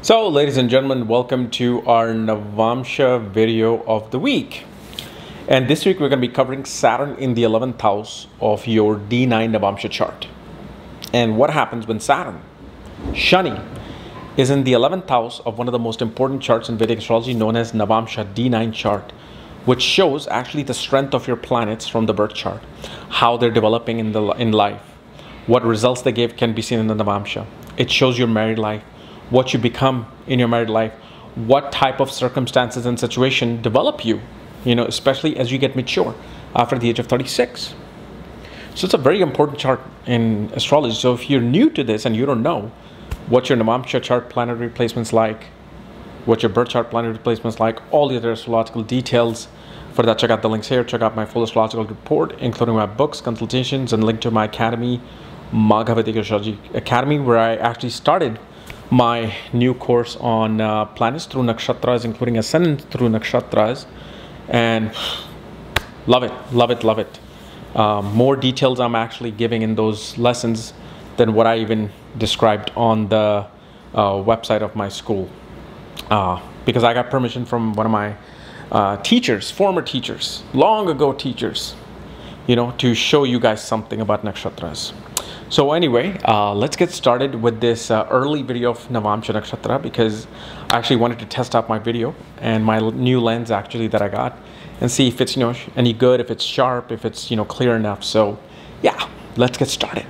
So, ladies and gentlemen, welcome to our Navamsa video of the week. And this week we're going to be covering Saturn in the 11th house of your D9 Navamsa chart. And what happens when Saturn, Shani, is in the 11th house of one of the most important charts in Vedic Astrology known as Navamsa D9 chart, which shows actually the strength of your planets from the birth chart, how they're developing in life, what results they gave can be seen in the Navamsa. It shows your married life, what you become in your married life, what type of circumstances and situation develop you, especially as you get mature after the age of 36. So it's a very important chart in astrology. So if you're new to this and you don't know what your Navamsa chart planetary replacement's like, what your birth chart planetary replacement's like, all the other astrological details, for that check out the links here. Check out my full astrological report, including my books, consultations, and link to my academy, Vedic Astrology Academy, where I actually started my new course on planets through nakshatras, including ascendants through nakshatras, and love it. More details I'm actually giving in those lessons than what I even described on the website of my school, because I got permission from one of my teachers, former teachers, long ago teachers, to show you guys something about nakshatras. So anyway, let's get started with this early video of Navamsa Nakshatra, because I actually wanted to test out my video and my new lens actually that I got and see if it's any good, if it's sharp, if it's clear enough. So yeah, let's get started.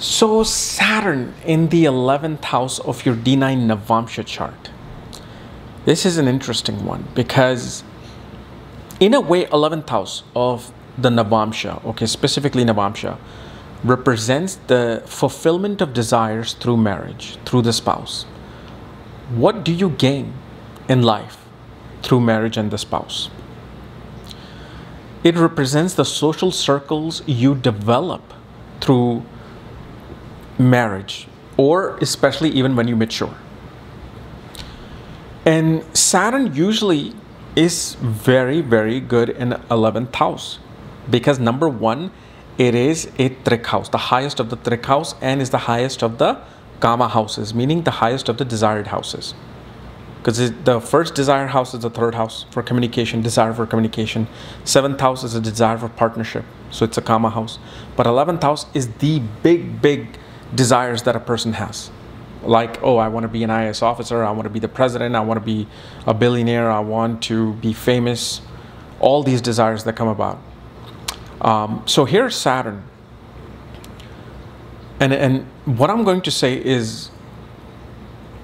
So Saturn in the 11th house of your D9 Navamsa chart. This is an interesting one because in a way 11th house of the Navamsa, okay, specifically Navamsa, represents the fulfillment of desires through marriage, through the spouse. What do you gain in life through marriage and the spouse? It represents the social circles you develop through marriage, or especially even when you mature. And Saturn usually is very, very good in 11th house because number one, it is a trik house, the highest of the trik house, and is the highest of the kama houses, meaning the highest of the desired houses. Because the first desire house is the third house for communication, desire for communication. 7th house is a desire for partnership, so it's a kama house. But 11th house is the big desires that a person has. Like, oh, I want to be an IAS officer, I want to be the president, I want to be a billionaire, I want to be famous. All these desires that come about. So here's Saturn, and what I'm going to say is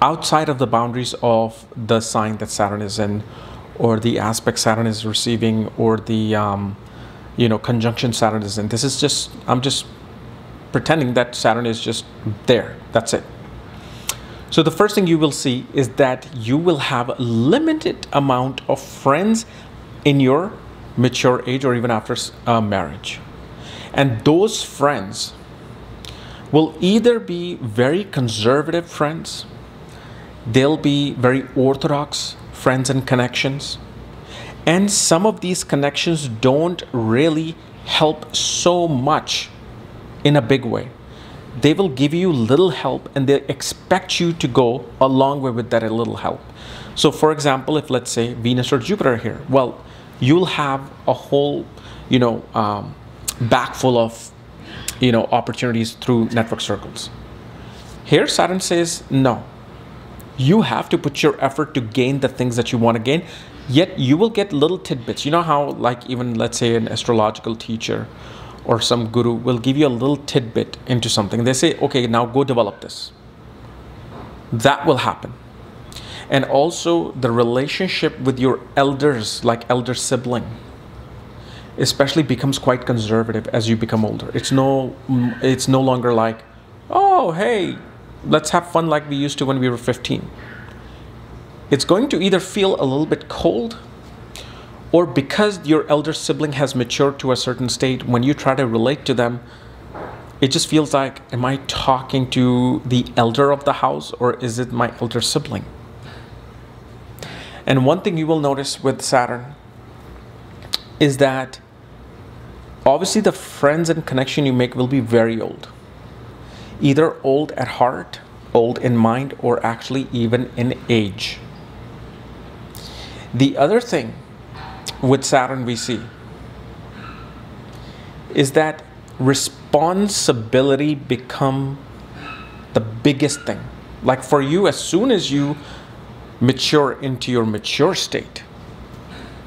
outside of the boundaries of the sign that Saturn is in, or the aspect Saturn is receiving, or the conjunction Saturn is in. This is just, I'm just pretending that Saturn is just there. That's it. So the first thing you will see is that you will have a limited amount of friends in your mature age or even after marriage. And those friends will either be very conservative friends, they'll be very orthodox friends and connections, and some of these connections don't really help so much in a big way. They will give you little help and they expect you to go a long way with that little help. So for example, if let's say Venus or Jupiter are here, well, you'll have a whole, bag full of, opportunities through network circles. Here, Saturn says, no, you have to put your effort to gain the things that you want to gain, yet you will get little tidbits. You know how, like, even let's say an astrological teacher or some guru will give you a little tidbit into something. They say, okay, now go develop this. That will happen. And also the relationship with your elders, like elder sibling, especially becomes quite conservative as you become older. It's no longer like, oh, hey, let's have fun like we used to when we were 15. It's going to either feel a little bit cold, or because your elder sibling has matured to a certain state, when you try to relate to them, it just feels like, am I talking to the elder of the house or is it my elder sibling? And one thing you will notice with Saturn is that obviously the friends and connection you make will be very old. Either old at heart old in mind or actually even in age. The other thing with Saturn we see is that responsibility become the biggest thing. Like for you, as soon as you mature into your mature state,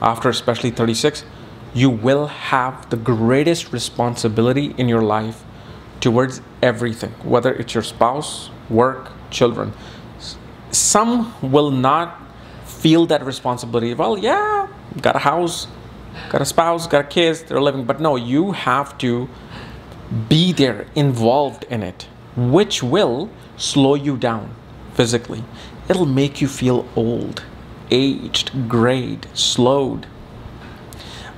after especially 36, you will have the greatest responsibility in your life towards everything, whether it's your spouse, work, children. Some will not feel that responsibility. Well, yeah, got a house, got a spouse, got kids, they're living. But no, you have to be there, involved in it, which will slow you down physically. It'll make you feel old, aged, grayed, slowed.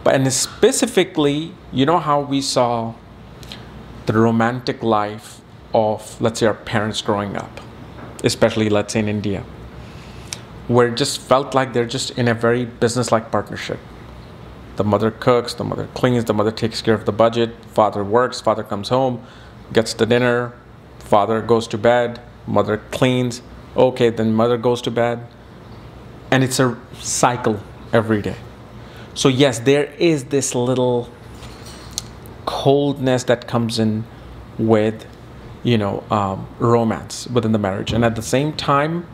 But and specifically, you know how we saw the romantic life of, let's say, our parents growing up, especially, let's say, in India, where it just felt like they're just in a very business-like partnership. The mother cooks, the mother cleans, the mother takes care of the budget, father works, father comes home, gets the dinner, father goes to bed, mother cleans, okay, then mother goes to bed. And it's a cycle every day. So yes, there is this little coldness that comes in with, romance within the marriage. And at the same time,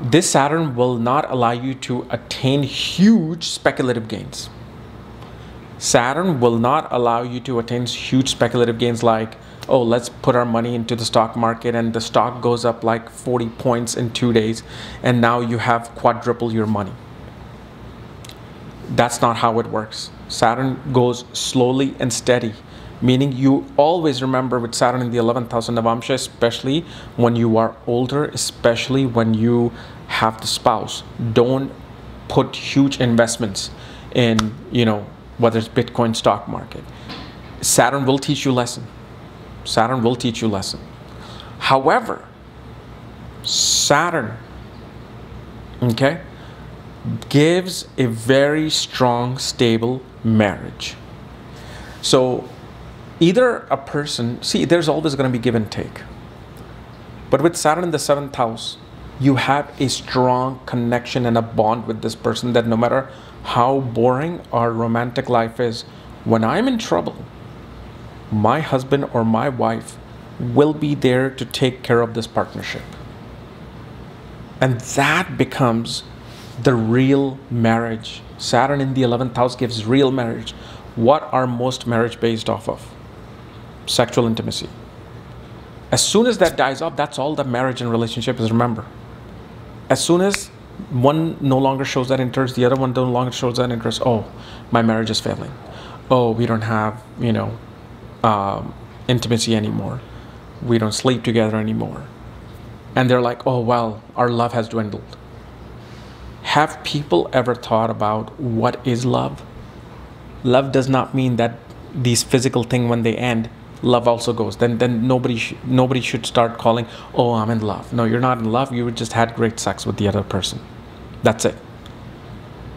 this Saturn will not allow you to attain huge speculative gains. Saturn will not allow you to attain huge speculative gains like, oh, let's put our money into the stock market and the stock goes up like 40 points in 2 days and now you have quadruple your money. That's not how it works. Saturn goes slowly and steady, meaning you always remember with Saturn in the 11th house in Navamsa, especially when you are older, especially when you have the spouse, don't put huge investments in, whether it's Bitcoin, stock market. Saturn will teach you lesson. Saturn will teach you lesson. However, Saturn, okay, gives a very strong, stable marriage. So either a person, see, there's always going to be give and take. But with Saturn in the 7th house, you have a strong connection and a bond with this person that no matter how boring our romantic life is, when I'm in trouble, my husband or my wife will be there to take care of this partnership. And that becomes the real marriage. Saturn in the 11th house gives real marriage. What are most marriage based off of? Sexual intimacy. As soon as that dies off, that's all that marriage and relationship is, remember. As soon as one no longer shows that interest, the other one no longer shows that interest, oh, my marriage is failing. Oh, we don't have, intimacy anymore. We don't sleep together anymore. And they're like, oh, well, our love has dwindled. Have people ever thought about what is love? Love does not mean that these physical things, when they end, love also goes. Then nobody should start calling, oh, I'm in love. No, you're not in love. You just had great sex with the other person. That's it.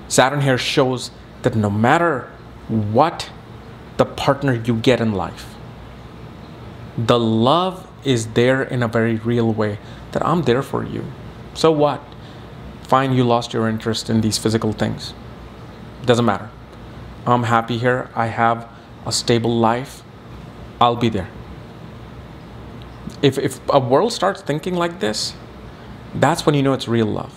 Saturn here shows that no matter what the partner you get in life, the love is there in a very real way, that I'm there for you. So what? Fine, you lost your interest in these physical things. Doesn't matter. I'm happy here. I have a stable life. I'll be there. If a world starts thinking like this, that's when you know it's real love.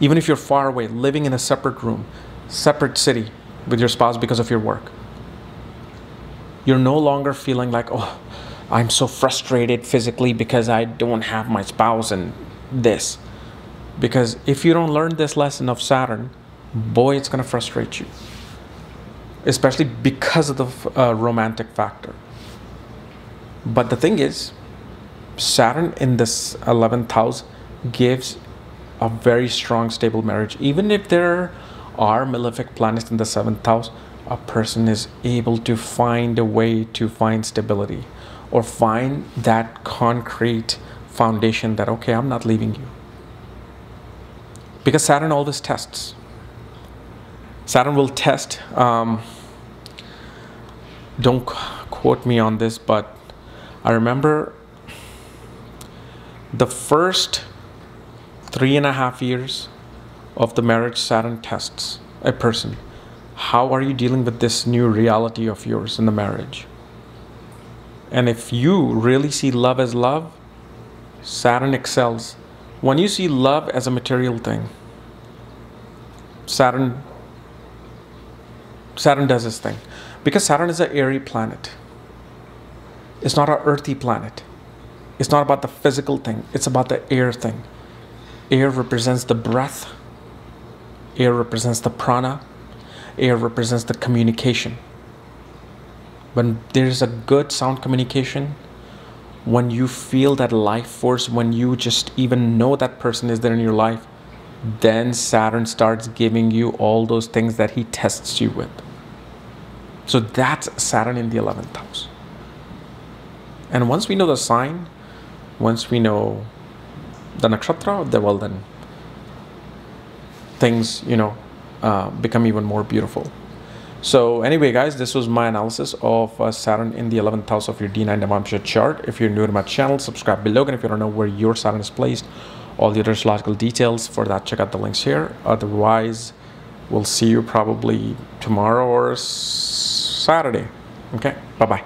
Even if you're far away, living in a separate room, separate city with your spouse because of your work, you're no longer feeling like, oh, I'm so frustrated physically because I don't have my spouse and this. Because if you don't learn this lesson of Saturn, boy, it's going to frustrate you. Especially because of the romantic factor. But the thing is, Saturn in this 11th house gives a very strong, stable marriage. Even if there are malefic planets in the 7th house, a person is able to find a way to find stability or find that concrete foundation that, okay, I'm not leaving you. Because Saturn always tests. Saturn will test. Don't quote me on this, but I remember The first 3.5 years of the marriage, Saturn tests a person. How are you dealing with this new reality of yours in the marriage? And if you really see love as love, Saturn excels. When you see love as a material thing, Saturn does his thing. Because Saturn is an airy planet. It's not an earthy planet. It's not about the physical thing. It's about the air thing. Air represents the breath. Air represents the prana. Air represents the communication. When there's a good sound communication, when you feel that life force, when you just even know that person is there in your life, then Saturn starts giving you all those things that he tests you with. So that's Saturn in the 11th house. And once we know the sign, once we know the nakshatra, then things, become even more beautiful. So anyway, guys, this was my analysis of Saturn in the 11th house of your D9 Navamsa chart. If you're new to my channel, subscribe below. And if you don't know where your Saturn is placed, all the other astrological details for that, check out the links here. Otherwise, we'll see you probably tomorrow or Saturday. Okay, bye-bye.